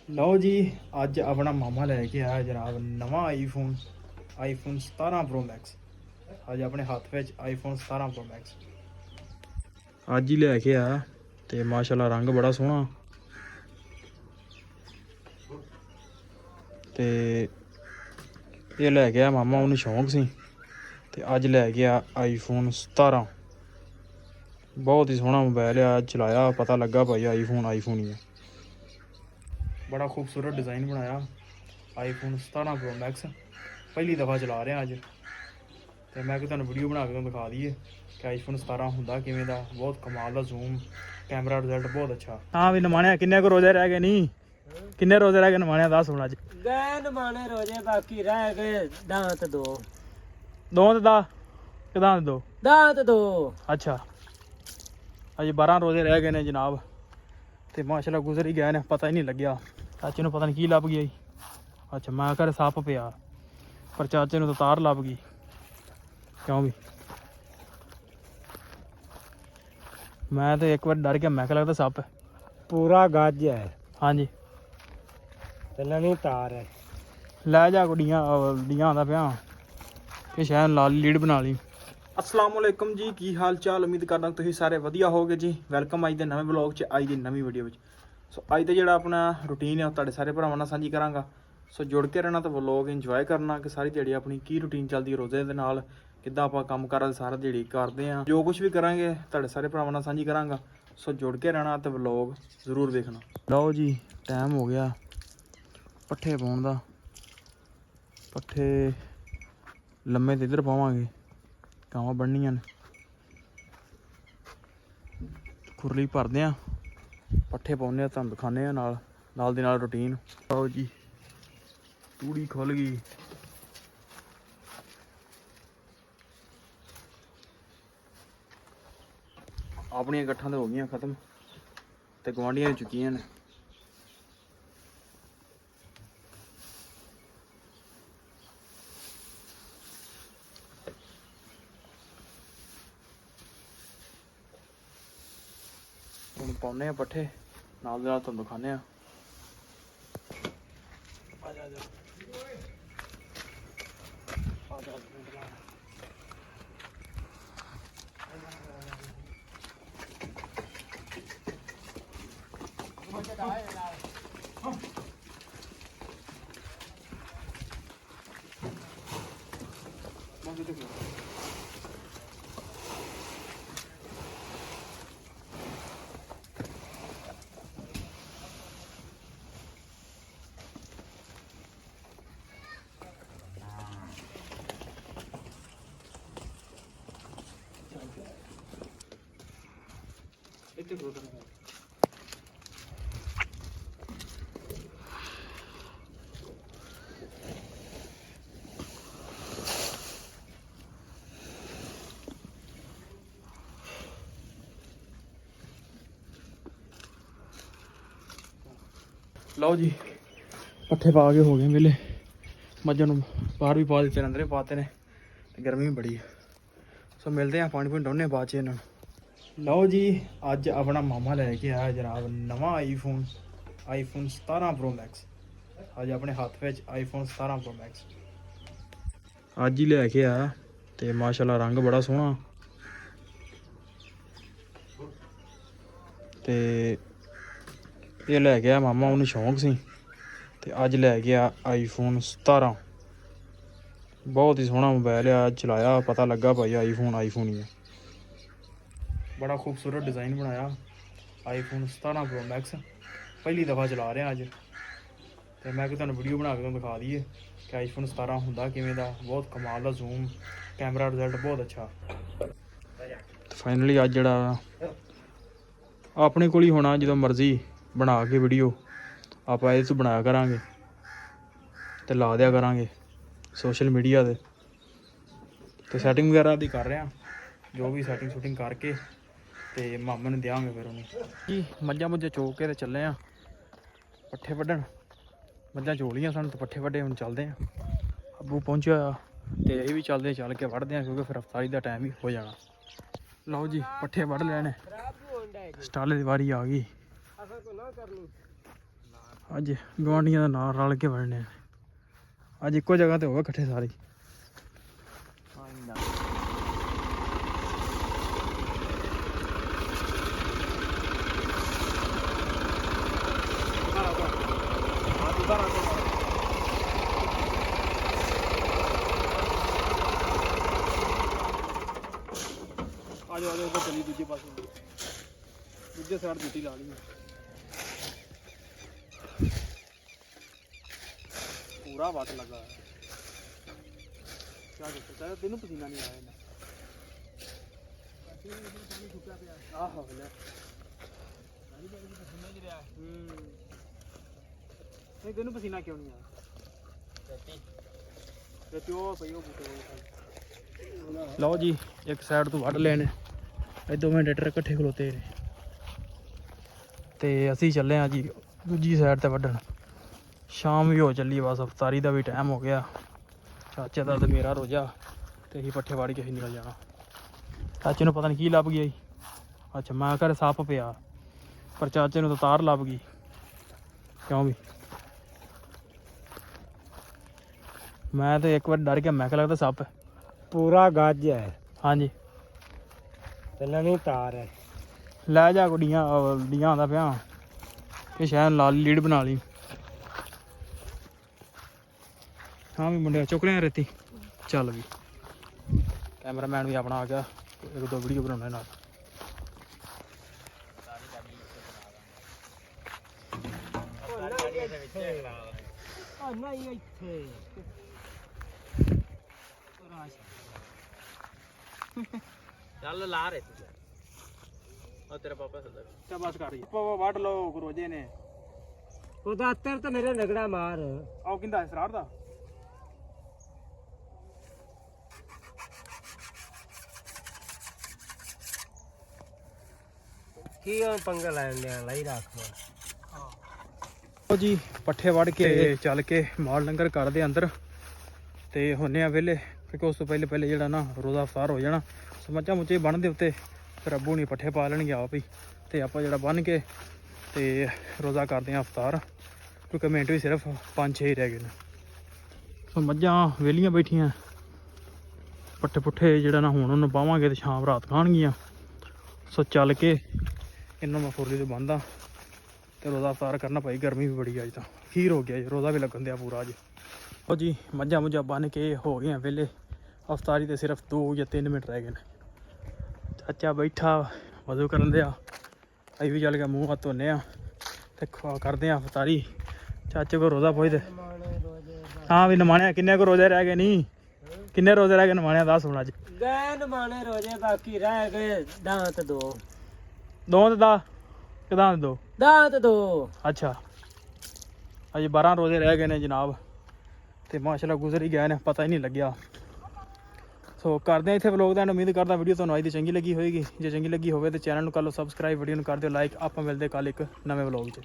ਲਓ ਜੀ, ਅੱਜ ਆਪਣਾ ਮਾਮਾ ਲੈ ਕੇ ਆਇਆ ਜਨਾਬ ਨਵਾਂ ਆਈਫੋਨ 17 ਪ੍ਰੋ ਮੈਕਸ। ਅੱਜ ਆਪਣੇ ਹੱਥ ਵਿੱਚ ਆਈਫੋਨ 17 ਪ੍ਰੋ ਮੈਕਸ ਅੱਜ ਹੀ ਲੈ ਕੇ ਆਇਆ ਤੇ ਮਾਸ਼ਾਅੱਲਾ ਰੰਗ ਬੜਾ ਸੋਹਣਾ ਤੇ ਇਹ ਲੈ ਕੇ ਆਇਆ ਮਾਮਾ, ਉਹਨੂੰ ਸ਼ੌਂਕ ਸੀ ਤੇ ਅੱਜ ਲੈ ਕੇ ਆ ਆਈਫੋਨ 17। ਬਹੁਤ ਹੀ ਸੋਹਣਾ ਮੋਬਾਈਲ ਆ, ਚਲਾਇਆ ਪਤਾ ਲੱਗਾ ਭਾਈ ਆਈਫੋਨ ਹੀ ਹੈ। बड़ा खूबसूरत डिज़ाइन बनाया आईफोन 17 प्रो मैक्स। पहली दफ़ा चला रहे हैं अज तो मैं कि तुहानूं वीडियो बना के तुहानूं दिखा दईए कि आईफोन 17 हुंदा किवें दा। बहुत कमाल दा जूम कैमरा रिजल्ट बहुत अच्छा। हाँ भी नमाने किन्ने को रोजे रह गए नहीं, किन्ने रोजे रह गए नमाने दस हुण अज गए नमाने रोजे बाकी रह गए दांत दो दांत दो। अच्छा अज 12 रोजे रह गए ने जनाब ते माशाल्लाह गुजर ही गए ने, पता ही नहीं लग्या। चाचे ਨੂੰ पता नहीं की ਲੱਭ गया। अच्छा मैं घर सप पिया पर चाचे ਨੂੰ तो तार ਲੱਭ गई। क्यों भी मैं तो एक बार डर गया, मैं क्या लगता सप पूरा गज है। हाँ जी ते नवीं तार है। लै जा डियां आंदा पिया कि शायद लाल लीड बना ली। अस्सलाम वालेकुम जी, की हाल चाल? उम्मीद करदा तुसीं सारे वधिया होगे जी। वैलकम अज दे नवें ब्लॉग च, अज दी नवीं वीडियो विच। सो अज दा जिहड़ा अपना रूटीन है तुहाडे सारे भरावां नाल सांझी करांगा। सो जुड़ के रहना तो व्लॉग इंजॉय करना कि सारी दिहाड़ी अपनी की रूटीन चलदी है रोजे दे नाल, किद्दां आपां काम कार सारा दिहाड़ी करदे आ, जो कुछ भी करांगे तुहाडे सारे भरावां नाल सांझी करांगा। सो जुड़ के रहना तो व्लॉग जरूर देखना। लो जी टाइम हो गया पट्ठे पाउण दा। पट्ठे लम्मे ते इधर पावांगे, कावां बननियां ने, खुरली भरदे आ, पट्ठे पाउने तुहानूं दिखाने नाल दी नाल रूटीन। आओ जी तूड़ी खुल गई। अपनियां गट्ठां तो हो गई खत्म ते गुआंढियां दी चुकियां ने। हुण पाउने आ पट्ठे, नाल दे नाल तुहानूं दिखाने आ। लो जी पट्ठे पा के हो गए वेले, मज्झां नूं बाहर भी पा दित्ते, अंदर भी पाते ने, गर्मी भी बड़ी है। सो मिलते हैं, पानी पूनी डाउने बाद च इन्हां नूं। लो जी अज अपना मामा लैके आया जनाब नवां आईफोन 17 प्रो मैक्स। अज अपने हत्थ विच आईफोन 17 प्रो मैक्स अज ही लैके आया ते माशाल्लाह रंग बड़ा सोहना ते ये लैके आया मामा, ਉਹਨੂੰ शौक सी ते अज लैके आया आईफोन 17। बहुत ही सोहना मोबाइल आ, चलाया पता लगा भाई आईफोन ही है। बड़ा खूबसूरत डिज़ाइन बनाया आईफोन 17 प्रो मैक्स। पहली दफ़ा चला रहे हैं अज तो मैं कि तुहानूं वीडियो बना के तुहानूं दिखा दईए कि आईफोन 17 हुंदा किवें दा। बहुत कमाल दा जूम कैमरा रिजल्ट बहुत अच्छा। फाइनली अज जिहड़ा अपने कोल ही होना, जो मर्जी बना के वीडियो आप इस बनाया करांगे तो ला दिया करांगे सोशल मीडिया दे। तो सैटिंग वगैरह दी कर रहे हैं, जो भी सैटिंग शूटिंग करके तो मामे नूं देंगे फिर उन्हें जी। मज्झां मुझे चोक के चले हैं पट्ठे वड्ढण। मज्झां चोलियां सन तो पट्ठे वड्ढे, हुण चलदे हैं। अब्बू पहुंचा तो यही भी चलते चल के वढ़ते हैं, क्योंकि फिर अफ्तारी का टाइम भी हो जाना। लो जी पट्ठे वढ़ लैने, स्टाले की वारी आ गई। ਅੱਜ ਗਵਾਂਢੀਆਂ ਦਾ ਨਾਲ ਰਲ ਕੇ ਵੜਨੇ ਨੇ। ਅੱਜ ਇੱਕੋ ਜਗ੍ਹਾ ਤੇ ਹੋਵੇ ਇਕੱਠੇ ਸਾਰੇ। ਆ ਜਾਓ ਉਧਰ ਚੱਲੀ ਦੂਜੇ ਪਾਸੇ, ਦੂਜੇ ਸਾਈਡ ਮਿੱਟੀ ਲਾ ਲਈ ਪੂਰਾ ਵੱਟ ਲੱਗਾ ਹੈ। ਕਿਆ ਦੱਸਦਾ ਤੈਨੂੰ ਪਸੀਨਾ ਨਹੀਂ ਆਇਆ ਆਹੋ ਲੈ ਨਹੀਂ ਤੈਨੂੰ ਪਸੀਨਾ ਕਿਉਂ ਨਹੀਂ ਆਇਆ? ਤੇ ਉਹ ਪਈ ਉਹ ਬੂਟੇ। ਲਓ ਜੀ ਇੱਕ ਸਾਈਡ ਤੋਂ ਵੱਢ ਲੈਣੇ, ਇਹ ਦੋਵੇਂ ਟਰੈਕਟਰ ਇਕੱਠੇ ਖਲੋਤੇ ਨੇ ਤੇ ਅਸੀਂ ਚੱਲੇ ਹਾਂ ਜੀ ਦੂਜੀ ਸਾਈਡ ਤੇ ਵੱਢਣ। ਸ਼ਾਮ ਵੀ ਹੋ ਚੱਲੀ, ਬਸ ਅਫਤਾਰੀ ਦਾ ਵੀ ਟਾਈਮ ਹੋ ਗਿਆ। ਚਾਚੇ ਦਾ ਤੇ ਮੇਰਾ ਰੋਜਾ ਤੇ ਅਸੀਂ ਪੱਠੇ ਵਾੜ ਕੇ ਅਸੀਂ ਨਿਕਲ ਜਾਣਾ। ਚਾਚੇ ਨੂੰ ਪਤਾ ਨਹੀਂ ਕੀ ਲੱਭ ਗਿਆ ਜੀ। ਅੱਛਾ ਮੈਂ ਘਰ ਸੱਪ ਪਿਆ, ਪਰ ਚਾਚੇ ਨੂੰ ਤਾਂ ਤਾਰ ਲੱਭ ਗਈ। ਕਿਉਂ ਵੀ ਮੈਂ ਤਾਂ ਇੱਕ ਵਾਰ ਡਰ ਗਿਆ, ਮੈਂ ਕਿਹਾ ਲੱਗਦਾ ਸੱਪ ਹੈ। ਪੂਰਾ ਗੱਜ ਹੈ। ਹਾਂਜੀ ਤੇ ਨਵੀਂ ਤਾਰ ਹੈ। ਲੈ ਜਾ ਗੁੱਡੀਆਂ ਡੀਆਂ ਆਉਂਦਾ ਪਿਆ ਇਹ ਸ਼ਾਇਦ ਲਾਲ ਲੀਡ ਬਣਾ ਲਈ। ਹਾਂ ਵੀ ਮੁੰਡਿਆ ਚੁੱਕ ਲਿਆ ਰੇਤੀ। ਚੱਲ ਵੀ ਕੈਮਰਾਮੈਨ ਵੀ ਆਪਣਾ ਆ ਗਿਆ, ਇੱਕ ਦੋ ਵੀਡੀਓ ਬਣਾਉਣੇ ਨਾਲ। ਨਹੀਂ ਇੱਥੇ ਚੱਲ ਲਾ ਰਹੇ ਤੂੰ ਉਹ ਤੇਰਾ ਪਾਪਾ ਸੱਦਾ ਤਾਂ ਬਸ ਕਰ ਪਾਪਾ ਵੱਢ ਲਓ ਰੋਜੇ ਨੇ। ਉਹਦਾ ਅੱਤਰ ਤਾਂ ਮੇਰੇ ਨਗੜਾ ਮਾਰ। ਆਹ ਕਿੰਦਾ ਇਸਰਾਰ ਦਾ ਕੀ ਪੰਗਾ ਲੈਣ ਲਿਆ ਲਈ ਰੱਖ। ਲਓ ਜੀ ਪੱਠੇ ਵੱਢ ਕੇ ਚੱਲ ਕੇ ਮਾਲ ਲੰਗਰ ਕਰਦੇ ਅੰਦਰ ਤੇ ਹੁੰਨੇ ਆ ਵਿਹਲੇ, ਕਿਉਂਕਿ ਉਸ ਤੋਂ ਪਹਿਲੇ ਜਿਹੜਾ ਨਾ ਰੋਜ਼ਾ ਅਫਤਾਰ ਹੋ ਜਾਣਾ। ਸਮੱਝਾਂ ਮੁੱਚੇ ਬਣਦੇ ਉੱਤੇ ਫਿਰ ਅੱਬੂ ਨਹੀਂ ਪੱਠੇ ਪਾ ਲੈਣਗੇ ਆਪ ਹੀ, ਤੇ ਆਪਾਂ ਜਿਹੜਾ ਬੰਨ ਕੇ ਤੇ ਰੋਜ਼ਾ ਕਰਦੇ ਹਾਂ ਅਫਤਾਰ, ਕਿਉਂਕਿ ਮਿੰਟ ਵੀ ਸਿਰਫ 5-6 ਹੀ ਰਹਿ ਗਏ ਨੇ। ਸੋ ਮੱਝਾਂ ਵਿਹਲੀਆਂ ਬੈਠੀਆਂ, ਪੱਠੇ ਪੁੱਠੇ ਜਿਹੜਾ ਨਾ ਹੁਣ ਉਹਨੂੰ ਪਾਵਾਂਗੇ ਤੇ ਸ਼ਾਮ ਰਾਤ ਖਾਣਗੀਆਂ। ਸੋ ਚੱਲ ਕੇ ਇਹਨਾਂ ਮੈਂ ਫੁਰਲੀ ਤੋਂ ਬੰਨਦਾ ਤੇ ਰੋਜ਼ਾ ਅਫਤਾਰ ਕਰਨਾ ਭਾਈ। ਗਰਮੀ ਵੀ ਬੜੀ ਅੱਜ ਤਾਂ ਖੀਰ ਹੋ ਗਿਆ ਜੀ, ਰੋਜ਼ਾ ਵੀ ਲੱਗਣ ਦਿਆ ਪੂਰਾ ਅੱਜ। ਉਹ ਜੀ ਮੱਝਾਂ ਮੁੱਝਾਂ ਬੰਨ ਕੇ ਹੋ ਗਈਆਂ ਵਿਹਲੇ, ਅਫਤਾਰੀ ਤੇ ਸਿਰਫ 2 ਜਾਂ 3 ਮਿੰਟ ਰਹਿ ਗਏ ਨੇ। ਚਾਚਾ ਬੈਠਾ ਵਜ਼ੂ ਕਰਨ ਦਿਆ, ਅਸੀਂ ਵੀ ਚੱਲ ਕੇ ਮੂੰਹ ਹੱਥ ਧੋਨੇ ਆ ਤੇ ਕਰਦੇ ਆ ਅਫਤਾਰੀ। ਚਾਚੇ ਕੋਲ ਰੋਜ਼ਾ ਪੁੱਛਦੇ। ਹਾਂ ਵੀ ਨਮਾਣਿਆ ਕਿੰਨੇ ਕੁ ਰੋਜ਼ੇ ਰਹਿ ਗਏ? ਨਹੀਂ ਕਿੰਨੇ ਰੋਜ਼ੇ ਰਹਿ ਗਏ ਨਮਾਣਿਆ ਦੱਸ ਹੁਣ ਅੱਜ। ਗਏ ਨਮਾਣੇ ਰੋਜੇ ਬਾਕੀ ਰਹਿ ਗਏ ਦਾਂਤ ਦੋ। ਦੋ ਤੇ ਦਾ ਕਿਦਾਂ ਦੋ ਦਾਂਤ ਦੋ। ਅੱਛਾ ਅਜੇ 12 ਰੋਜ਼ੇ ਰਹਿ ਗਏ ਨੇ ਜਨਾਬ, ਤੇ ਮਾਸ਼ਾਅੱਲਾ ਗੁਜ਼ਰ ਹੀ ਗਏ ਨੇ, ਪਤਾ ਹੀ ਨਹੀਂ ਲੱਗਿਆ। ਸੋ ਕਰਦੇ ਹਾਂ ਇੱਥੇ ਵਲੋਗ ਦਾ। ਉਮੀਦ ਕਰਦਾ ਵੀਡੀਓ ਤੁਹਾਨੂੰ ਅੱਜ ਦੀ ਚੰਗੀ ਲੱਗੀ ਹੋਏਗੀ। ਜੇ ਚੰਗੀ ਲੱਗੀ ਹੋਵੇ ਤਾਂ ਚੈਨਲ ਨੂੰ ਕਰ ਲਓ ਸਬਸਕ੍ਰਾਈਬ, ਵੀਡੀਓ ਨੂੰ ਕਰ ਦਿਓ ਲਾਈਕ। ਆਪਾਂ ਮਿਲਦੇ ਕੱਲ੍ਹ ਇੱਕ ਨਵੇਂ ਵਲੋਗ 'ਚ।